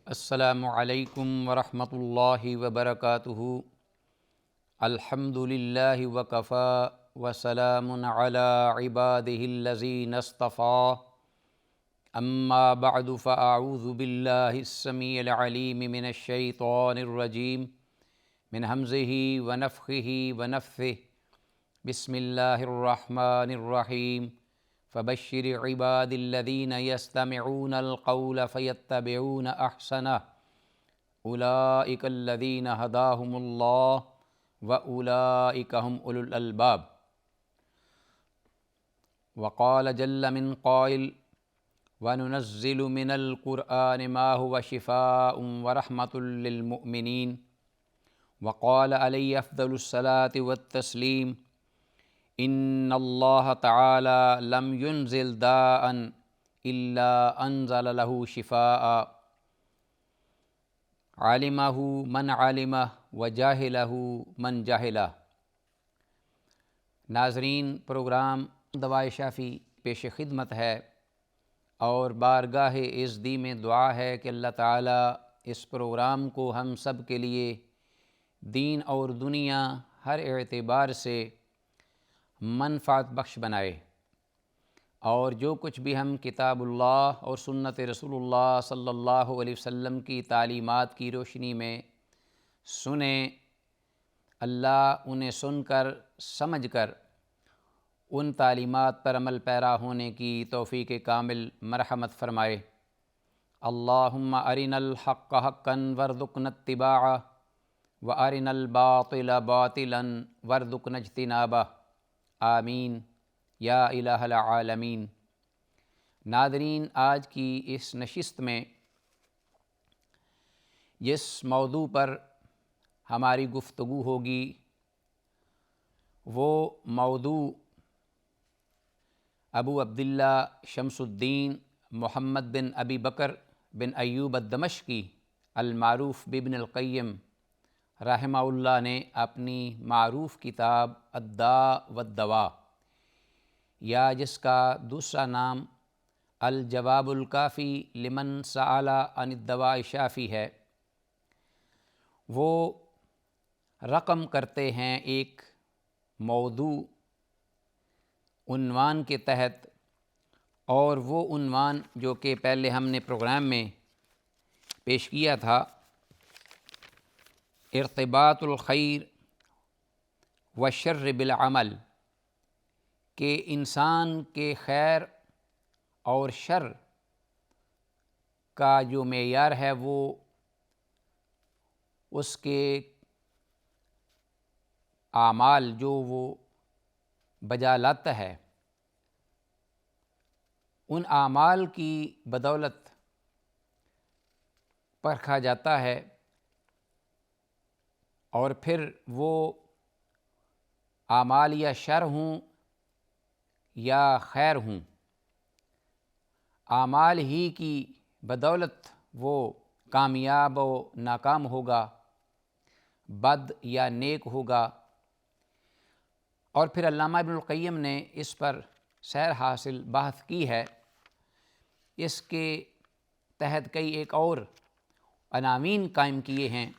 السلام علیکم ورحمۃ اللہ وبرکاتہ۔ الحمد للہ وکفی وسلام علی عبادہ الذین اصطفی، اما بعد فاعوذ باللہ السمیع العلیم من الشیطان الرجیم من ہمزہ ونفخہ ونفثہ۔ بسم اللہ الرحمن الرحیم۔ فبشر عباد الذین یستمعون القول فیتبعون احسنہ، اولئک الذین ہداہم اللہ واولئک ھم اولو الالباب۔ وقال جل من قائل وننزل من القرآن ما هو شفاء ورحمة للمؤمنین۔ وقال علیہ افضل الصلاة والتسلیم ان اللہ تعالی لم ينزل داء الا انزل له شفاء علمہ من علمہ وجاہلہ من جہلہ۔ ناظرین، پروگرام دوائے شافی پیش خدمت ہے اور بارگاہ عزدی میں دعا ہے کہ اللہ تعالیٰ اس پروگرام کو ہم سب کے لیے دین اور دنیا ہر اعتبار سے منفعت بخش بنائے، اور جو کچھ بھی ہم کتاب اللہ اور سنت رسول اللہ صلی اللہ علیہ وسلم کی تعلیمات کی روشنی میں سنیں، اللہ انہیں سن کر سمجھ کر ان تعلیمات پر عمل پیرا ہونے کی توفیق کامل مرحمت فرمائے۔ اللہم ارنا الحق حقا وارزقنا اتباعہ وارنا الباطل باطلا وارزقنا اجتنابہ، آمین یا الہ العالمین۔ ناظرین، آج کی اس نشست میں جس موضوع پر ہماری گفتگو ہوگی وہ موضوع ابو عبداللہ شمس الدین محمد بن ابی بکر بن ایوب الدمشقی المعروف بابن القیم رحمہ اللہ نے اپنی معروف کتاب الداء والدواء، یا جس کا دوسرا نام الجواب الکافی لمن سأل عن الدواء شافی ہے، وہ رقم کرتے ہیں ایک موضوع عنوان کے تحت، اور وہ عنوان جو کہ پہلے ہم نے پروگرام میں پیش کیا تھا، ارتباط الخیر والشر بالعمل، کہ انسان کے خیر اور شر کا جو معیار ہے وہ اس کے اعمال جو وہ بجا لاتا ہے، ان اعمال کی بدولت پرکھا جاتا ہے، اور پھر وہ اعمال یا شر ہوں یا خیر ہوں، اعمال ہی کی بدولت وہ کامیاب و ناکام ہوگا، بد یا نیک ہوگا۔ اور پھر علامہ ابن القیم نے اس پر سیر حاصل بحث کی ہے۔ اس کے تحت کئی ایک اور عناوین قائم کیے ہیں،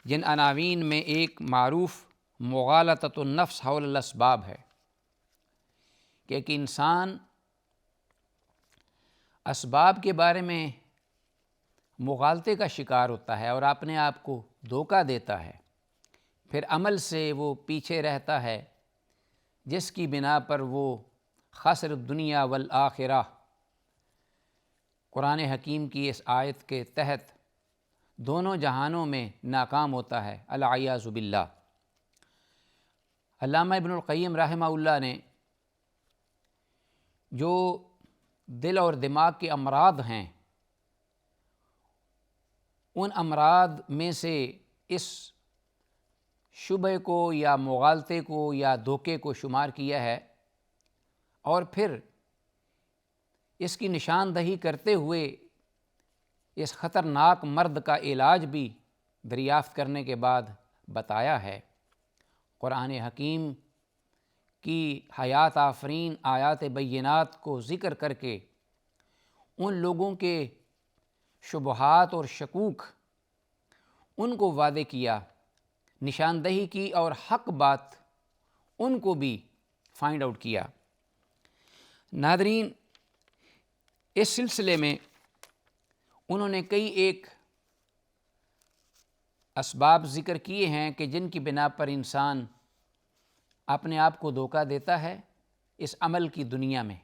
جن عناوین میں ایک معروف مغالطۃ النفس حول الاسباب ہے، کہ ایک انسان اسباب کے بارے میں مغالطے کا شکار ہوتا ہے اور اپنے آپ کو دھوکہ دیتا ہے، پھر عمل سے وہ پیچھے رہتا ہے، جس کی بنا پر وہ خسر الدنیا والآخرہ، قرآن حکیم کی اس آیت کے تحت دونوں جہانوں میں ناکام ہوتا ہے، العیاذ باللہ۔ علامہ ابن القیم رحمہ اللہ نے جو دل اور دماغ کے امراض ہیں، ان امراض میں سے اس شبہ کو یا مغالطے کو یا دھوکے کو شمار کیا ہے، اور پھر اس کی نشاندہی کرتے ہوئے اس خطرناک مرض کا علاج بھی دریافت کرنے کے بعد بتایا ہے۔ قرآن حکیم کی حیات آفرین آیات بینات کو ذکر کر کے ان لوگوں کے شبہات اور شکوک ان کو واضح کیا، نشاندہی کی، اور حق بات ان کو بھی فائنڈ آؤٹ کیا۔ ناظرین، اس سلسلے میں انہوں نے کئی ایک اسباب ذکر کیے ہیں کہ جن کی بنا پر انسان اپنے آپ کو دھوکہ دیتا ہے اس عمل کی دنیا میں،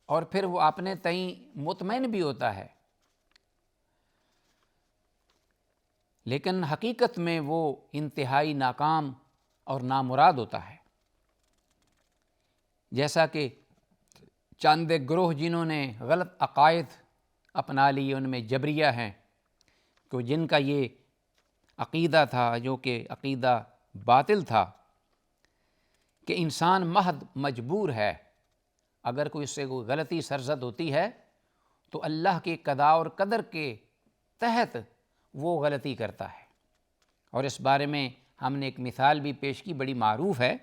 اور پھر وہ اپنے تئیں مطمئن بھی ہوتا ہے، لیکن حقیقت میں وہ انتہائی ناکام اور نامراد ہوتا ہے۔ جیسا کہ چند گروہ جنہوں نے غلط عقائد اپنا لی، ان میں جبریہ ہیں کہ جن کا یہ عقیدہ تھا، جو کہ عقیدہ باطل تھا، کہ انسان محض مجبور ہے، اگر کوئی اس سے کوئی غلطی سرزد ہوتی ہے تو اللہ کے قضاء اور قدر کے تحت وہ غلطی کرتا ہے۔ اور اس بارے میں ہم نے ایک مثال بھی پیش کی، بڑی معروف ہے۔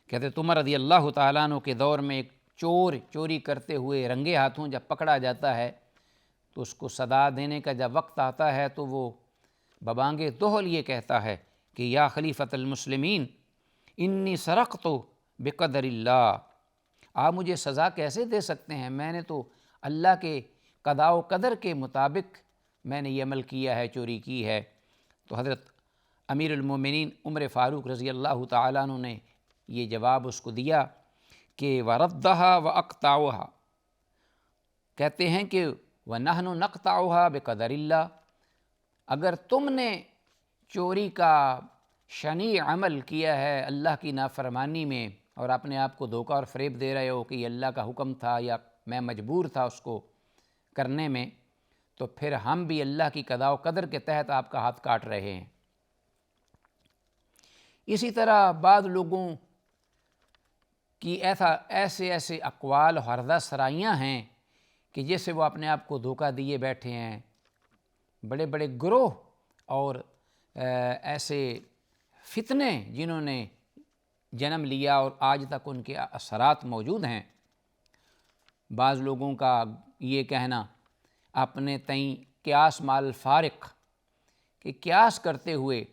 کہ حضرت عمر رضی اللہ تعالیٰ عنہ کے دور میں ایک چور چوری کرتے ہوئے رنگے ہاتھوں جب پکڑا جاتا ہے تو اس کو سزا دینے کا جب وقت آتا ہے تو وہ ببانگ دہل یہ کہتا ہے کہ یا خلیفۃ المسلمین انی سرقت بقدر اللہ، آپ مجھے سزا کیسے دے سکتے ہیں؟ میں نے تو اللہ کے قضاء و قدر کے مطابق میں نے یہ عمل کیا ہے، چوری کی ہے۔ تو حضرت امیر المومنین عمر فاروق رضی اللہ تعالیٰ عنہ نے یہ جواب اس کو دیا کہ وَرَدَّهَا وَأَقْطَعُهَا، کہتے ہیں کہ وَنَحْنُ نَقْطَعُهَا بِقَدَرِ اللَّهِ، اگر تم نے چوری کا شنیع عمل کیا ہے اللہ کی نافرمانی میں اور اپنے آپ کو دھوکہ اور فریب دے رہے ہو کہ یہ اللہ کا حکم تھا یا میں مجبور تھا اس کو کرنے میں، تو پھر ہم بھی اللہ کی قضاء و قدر کے تحت آپ کا ہاتھ کاٹ رہے ہیں۔ اسی طرح بعض لوگوں کی ایسے اقوال حرزہ سرائیاں ہیں کہ جس سے وہ اپنے آپ کو دھوکہ دیے بیٹھے ہیں، بڑے بڑے گروہ اور ایسے فتنے جنہوں نے جنم لیا اور آج تک ان کے اثرات موجود ہیں۔ بعض لوگوں کا یہ کہنا اپنے تئیں قیاس مال فارق، کہ قیاس کرتے ہوئے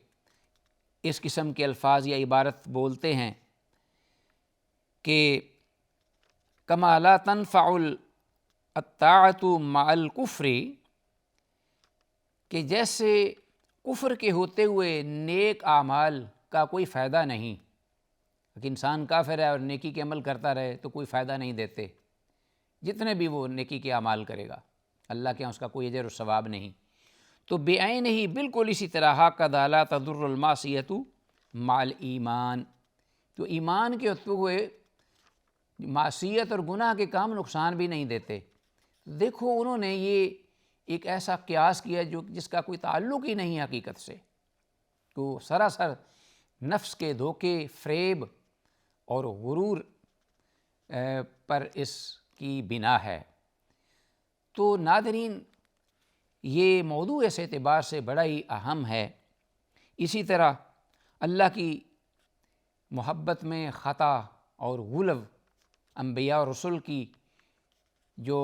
اس قسم کے الفاظ یا عبارت بولتے ہیں کہ کما لا تنفع الطاعۃ مع الکفر، کہ جیسے کفر کے ہوتے ہوئے نیک اعمال کا کوئی فائدہ نہیں، کہ انسان کافر ہے اور نیکی کے عمل کرتا رہے تو کوئی فائدہ نہیں دیتے، جتنے بھی وہ نیکی کے اعمال کرے گا اللہ کے یہاں اس کا کوئی اجر و ثواب نہیں۔ تو بعین ہی بالکل اسی طرح ھکذا لا تضر المعصیۃ مع الایمان، تو ایمان کے ہوتے ہوئے معصیت اور گناہ کے کام نقصان بھی نہیں دیتے۔ دیکھو انہوں نے یہ ایک ایسا قیاس کیا جس کا کوئی تعلق ہی نہیں حقیقت سے، تو سراسر نفس کے دھوکے، فریب اور غرور پر اس کی بنا ہے۔ تو ناظرین، یہ موضوع اس اعتبار سے بڑا ہی اہم ہے۔ اسی طرح اللہ کی محبت میں خطا اور غلو، انبیاء اور رسول کی جو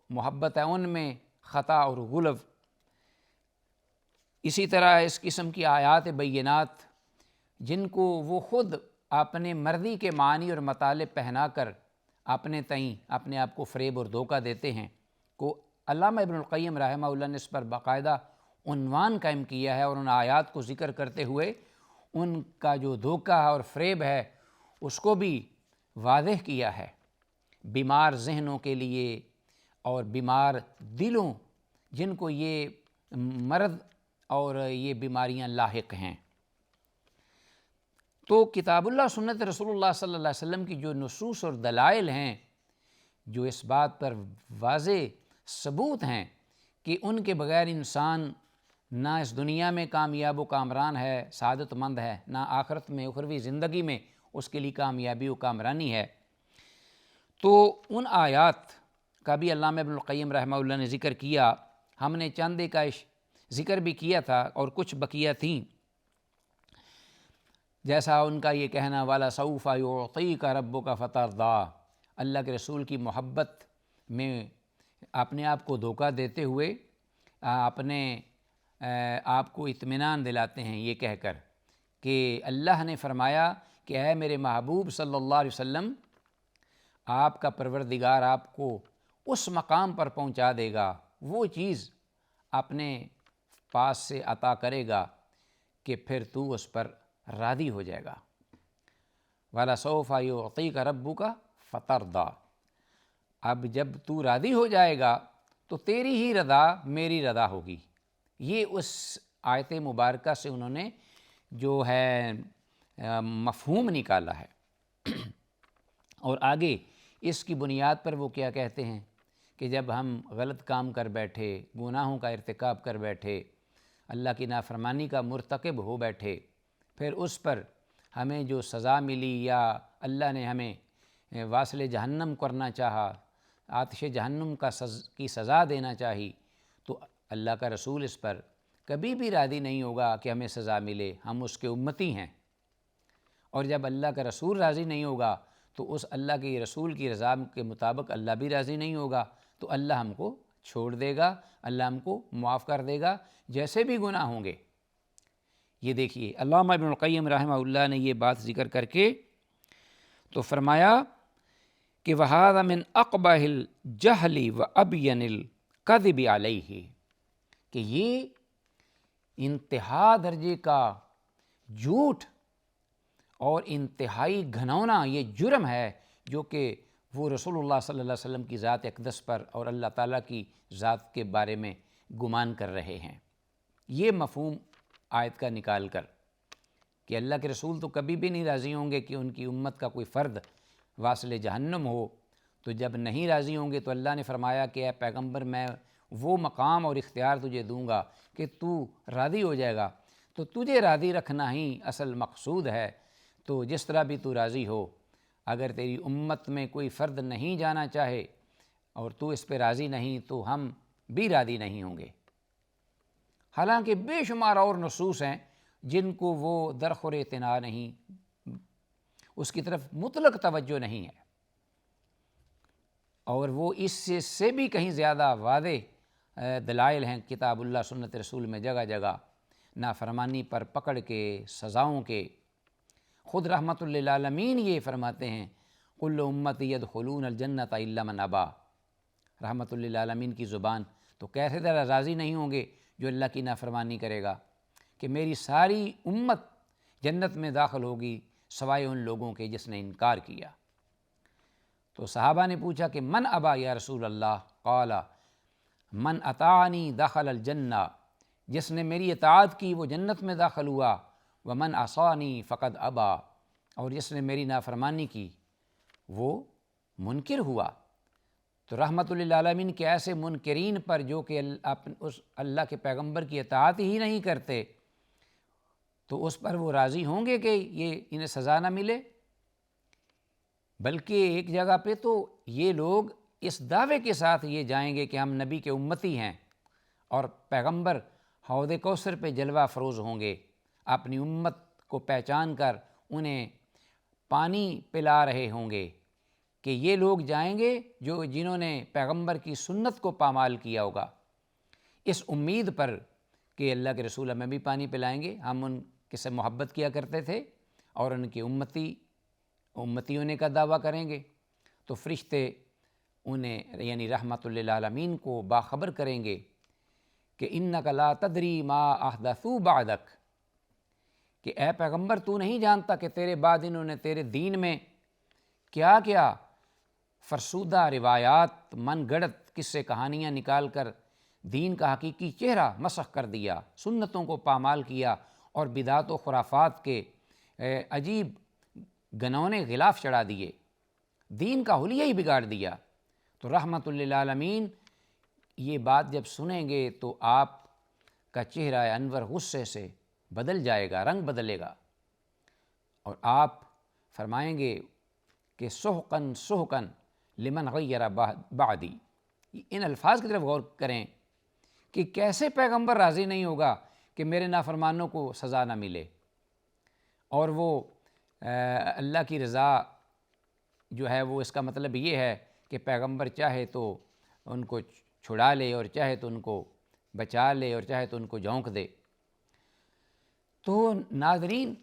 محبت ہے ان میں خطا اور غلو، اسی طرح اس قسم کی آیات بینات جن کو وہ خود اپنے مرضی کے معنی اور مطالب پہنا کر اپنے تئیں اپنے آپ کو فریب اور دھوکہ دیتے ہیں، کو علامہ ابن القیم رحمہ اللہ نے اس پر باقاعدہ عنوان قائم کیا ہے، اور ان آیات کو ذکر کرتے ہوئے ان کا جو دھوکہ اور فریب ہے اس کو بھی واضح کیا ہے، بیمار ذہنوں کے لیے اور بیمار دلوں جن کو یہ مرض اور یہ بیماریاں لاحق ہیں۔ تو کتاب اللہ سنت رسول اللہ صلی اللہ علیہ وسلم کی جو نصوص اور دلائل ہیں، جو اس بات پر واضح ثبوت ہیں کہ ان کے بغیر انسان نہ اس دنیا میں کامیاب و کامران ہے، سعادت مند ہے، نہ آخرت میں اخروی زندگی میں اس کے لیے کامیابی و کامرانی ہے، تو ان آیات کا بھی علامہ ابن القیم رحمہ اللہ نے ذکر کیا۔ ہم نے چند کا ذکر بھی کیا تھا اور کچھ بقیہ تھیں، جیسا ان کا یہ کہنا وَلَسَوْفَ يُعْطِيكَ رَبُّكَ فَتَرْضَىٰ، اللہ کے رسول کی محبت میں اپنے آپ کو دھوکہ دیتے ہوئے اپنے آپ کو اطمینان دلاتے ہیں یہ کہہ کر کہ اللہ نے فرمایا کہ اے میرے محبوب صلی اللہ علیہ وسلم، آپ کا پروردگار آپ کو اس مقام پر پہنچا دے گا، وہ چیز اپنے پاس سے عطا کرے گا کہ پھر تو اس پر راضی ہو جائے گا۔ وَلَسَوْفَ يُعْطِيكَ رَبُّكَ فَتَرْضَىٰ، اب جب تو راضی ہو جائے گا تو تیری ہی رضا میری رضا ہوگی۔ یہ اس آیت مبارکہ سے انہوں نے جو ہے مفہوم نکالا ہے۔ اور آگے اس کی بنیاد پر وہ کیا کہتے ہیں کہ جب ہم غلط کام کر بیٹھے، گناہوں کا ارتکاب کر بیٹھے، اللہ کی نافرمانی کا مرتکب ہو بیٹھے، پھر اس پر ہمیں جو سزا ملی یا اللہ نے ہمیں واصل جہنم کرنا چاہا، آتش جہنم کی سزا دینا چاہی، تو اللہ کا رسول اس پر کبھی بھی راضی نہیں ہوگا کہ ہمیں سزا ملے، ہم اس کے امتی ہیں۔ اور جب اللہ کا رسول راضی نہیں ہوگا تو اس اللہ کے رسول کی رضا کے مطابق اللہ بھی راضی نہیں ہوگا، تو اللہ ہم کو چھوڑ دے گا، اللہ ہم کو معاف کر دے گا جیسے بھی گناہ ہوں گے۔ یہ دیکھیے علامہ ابن القیم رحمہ اللہ نے یہ بات ذکر کر کے تو فرمایا کہ وَهَذَا مِنْ أَقْبَحِ الْجَهْلِ وَأَبْيَنِ الْكَذِبِ عَلَيْهِ، کہ یہ انتہا درجے کا جھوٹ اور انتہائی گھنونا یہ جرم ہے جو کہ وہ رسول اللہ صلی اللہ علیہ وسلم کی ذات اقدس پر اور اللہ تعالیٰ کی ذات کے بارے میں گمان کر رہے ہیں۔ یہ مفہوم آیت کا نکال کر کہ اللہ کے رسول تو کبھی بھی نہیں راضی ہوں گے کہ ان کی امت کا کوئی فرد واصل جہنم ہو، تو جب نہیں راضی ہوں گے تو اللہ نے فرمایا کہ اے پیغمبر میں وہ مقام اور اختیار تجھے دوں گا کہ تو راضی ہو جائے گا، تو تجھے راضی رکھنا ہی اصل مقصود ہے۔ تو جس طرح بھی تو راضی ہو، اگر تیری امت میں کوئی فرد نہیں جانا چاہے اور تو اس پہ راضی نہیں تو ہم بھی راضی نہیں ہوں گے۔ حالانکہ بے شمار اور نصوص ہیں جن کو وہ درخور اعتنا نہیں، اس کی طرف مطلق توجہ نہیں ہے، اور وہ اس سے بھی کہیں زیادہ واضح دلائل ہیں کتاب اللہ سنت رسول میں جگہ جگہ نافرمانی پر پکڑ کے سزاؤں کے۔ خود رحمت للعالمین یہ فرماتے ہیں کل امتی یدخلون الجنت الا من ابا، رحمت للعالمین کی زبان، تو کیسے طرح راضی نہیں ہوں گے جو اللہ کی نافرمانی کرے گا کہ میری ساری امت جنت میں داخل ہوگی سوائے ان لوگوں کے جس نے انکار کیا۔ تو صحابہ نے پوچھا کہ من ابا یا رسول اللہ؟ قال من اطاعنی دخل الجنہ، جس نے میری اطاعت کی وہ جنت میں داخل ہوا، ومن عصانی فقد ابا، اور جس نے میری نافرمانی کی وہ منکر ہوا۔ تو رحمت للعالمین کے ایسے منکرین پر جو کہ اس اللہ کے پیغمبر کی اطاعت ہی نہیں کرتے، تو اس پر وہ راضی ہوں گے کہ یہ انہیں سزا نہ ملے؟ بلکہ ایک جگہ پہ تو یہ لوگ اس دعوے کے ساتھ یہ جائیں گے کہ ہم نبی کے امتی ہیں، اور پیغمبر حوض کوثر پہ جلوہ افروز ہوں گے، اپنی امت کو پہچان کر انہیں پانی پلا رہے ہوں گے کہ یہ لوگ جائیں گے جنہوں نے پیغمبر کی سنت کو پامال کیا ہوگا، اس امید پر کہ اللہ کے رسول ہمیں بھی پانی پلائیں گے، ہم ان کے سے محبت کیا کرتے تھے اور ان کی امتی ہونے کا دعویٰ کریں گے، تو فرشتے انہیں یعنی رحمت للعالمین کو باخبر کریں گے کہ انک لا تدری ما احدثوا بعدک، کہ اے پیغمبر تو نہیں جانتا کہ تیرے بعد انہوں نے تیرے دین میں کیا کیا فرسودہ روایات، من گڑت قصے کہانیاں نکال کر دین کا حقیقی چہرہ مسخ کر دیا، سنتوں کو پامال کیا اور بدعات و خرافات کے عجیب گنونے غلاف چڑھا دیے، دین کا حلیہ ہی بگاڑ دیا۔ تو رحمت للعالمین یہ بات جب سنیں گے تو آپ کا چہرہ انور غصے سے بدل جائے گا، رنگ بدلے گا، اور آپ فرمائیں گے کہ سحقن سحقن لمن غیر بعدی۔ ان الفاظ کی طرف غور کریں کہ کیسے پیغمبر راضی نہیں ہوگا کہ میرے نافرمانوں کو سزا نہ ملے، اور وہ اللہ کی رضا جو ہے وہ اس کا مطلب یہ ہے کہ پیغمبر چاہے تو ان کو چھڑا لے اور چاہے تو ان کو بچا لے اور چاہے تو ان کو جھونک دے۔ تو ناظرین،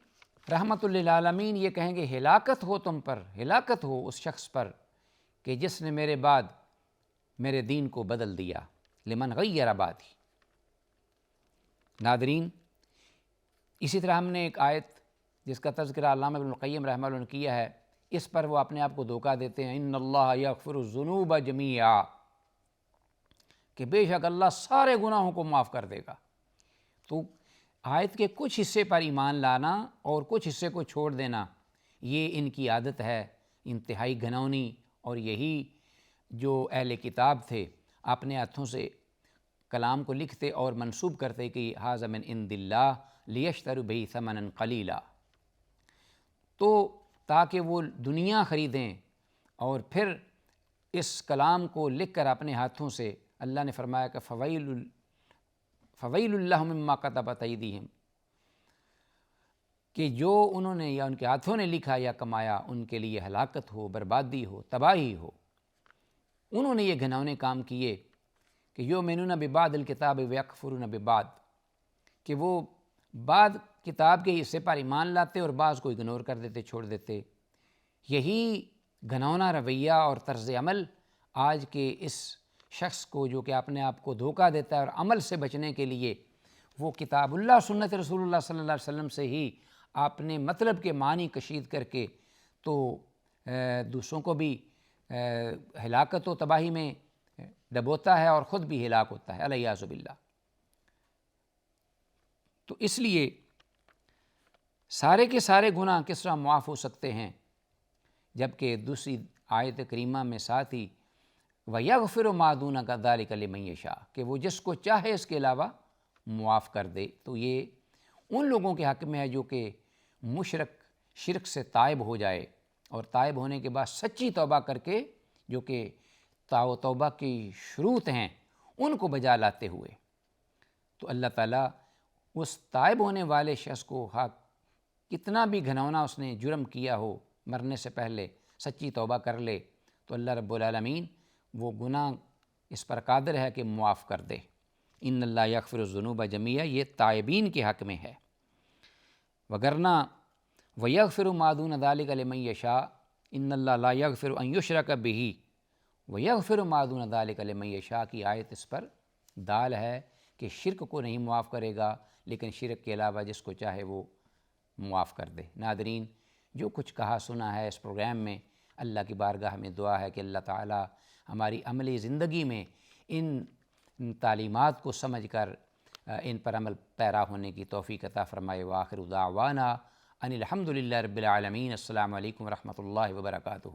رحمت للعالمین یہ کہیں گے ہلاکت ہو تم پر، ہلاکت ہو اس شخص پر کہ جس نے میرے بعد میرے دین کو بدل دیا، لمن غیر بعدی۔ ناظرین، اسی طرح ہم نے ایک آیت جس کا تذکرہ علامہ ابن القیم رحمہ اللہ نے کیا ہے، اس پر وہ اپنے آپ کو دھوکہ دیتے ہیں، ان اللہ یغفر الذنوب جمیعا، کہ بے شک اللہ سارے گناہوں کو معاف کر دے گا۔ تو آیت کے کچھ حصے پر ایمان لانا اور کچھ حصے کو چھوڑ دینا، یہ ان کی عادت ہے انتہائی گھنونی، اور یہی جو اہل کتاب تھے اپنے ہاتھوں سے کلام کو لکھتے اور منسوب کرتے کہ ھذا من عند اللہ لیشتروا بہ ثمنا قلیلا، تو تاکہ وہ دنیا خریدیں، اور پھر اس کلام کو لکھ کر اپنے ہاتھوں سے، اللہ نے فرمایا کہ فویل لہم مما کتبت ایدیہم، کہ جو انہوں نے یا ان کے ہاتھوں نے لکھا یا کمایا ان کے لیے ہلاکت ہو، بربادی ہو، تباہی ہو۔ انہوں نے یہ گھنونے کام کیے کہ یؤمنون ببعض الکتاب ویکفرون ببعض، کہ وہ بعض کتاب کے حصے پر ایمان لاتے اور بعض کو اگنور کر دیتے، چھوڑ دیتے۔ یہی گھنونا رویہ اور طرز عمل آج کے اس شخص کو، جو کہ اپنے آپ کو دھوکہ دیتا ہے اور عمل سے بچنے کے لیے وہ کتاب اللہ سنت رسول اللہ صلی اللہ علیہ وسلم سے ہی اپنے مطلب کے معنی کشید کر کے تو دوسروں کو بھی ہلاکت و تباہی میں ڈبوتا ہے اور خود بھی ہلاک ہوتا ہے، الیاذ باللہ۔ تو اس لیے سارے کے سارے گناہ کس طرح معاف ہو سکتے ہیں، جبکہ دوسری آیت کریمہ میں ساتھ ہی وَيَغْفِرُ مَا دُونَ ذَلِكَ لِمَن يَشَاءُ، کہ وہ جس کو چاہے اس کے علاوہ معاف کر دے۔ تو یہ ان لوگوں کے حق میں ہے جو کہ شرک سے تائب ہو جائے، اور تائب ہونے کے بعد سچی توبہ کر کے، جو کہ توبہ کی شروط ہیں، ان کو بجا لاتے ہوئے، تو اللہ تعالیٰ اس تائب ہونے والے شخص کو کتنا بھی گھنونا اس نے جرم کیا ہو، مرنے سے پہلے سچی توبہ کر لے تو اللہ رب العالمین وہ گناہ اس پر قادر ہے کہ معاف کر دے۔ ان اللہ یغفر الذنوب جمیعا، یہ تائبین کے حق میں ہے، وگرنہ وَيَغْفِرُ مَا دُونَ ذَلِكَ لِمَن يَشَاءُ ان اللہ لا یغفر ان یشرک بہ وَيَغْفِرُ مَا دُونَ ذَلِكَ لِمَن يَشَاءُ کی آیت اس پر دال ہے کہ شرک کو نہیں معاف کرے گا، لیکن شرک کے علاوہ جس کو چاہے وہ معاف کر دے۔ ناظرین، جو کچھ کہا سنا ہے اس پروگرام میں، اللہ کی بارگاہ میں دعا ہے کہ اللہ تعالی ہماری عملی زندگی میں ان تعلیمات کو سمجھ کر ان پر عمل پیرا ہونے کی توفیق عطا فرمائے۔ وآخر دعوانا ان الحمد للہ رب العالمین۔ السلام علیکم ورحمۃ اللہ وبرکاتہ۔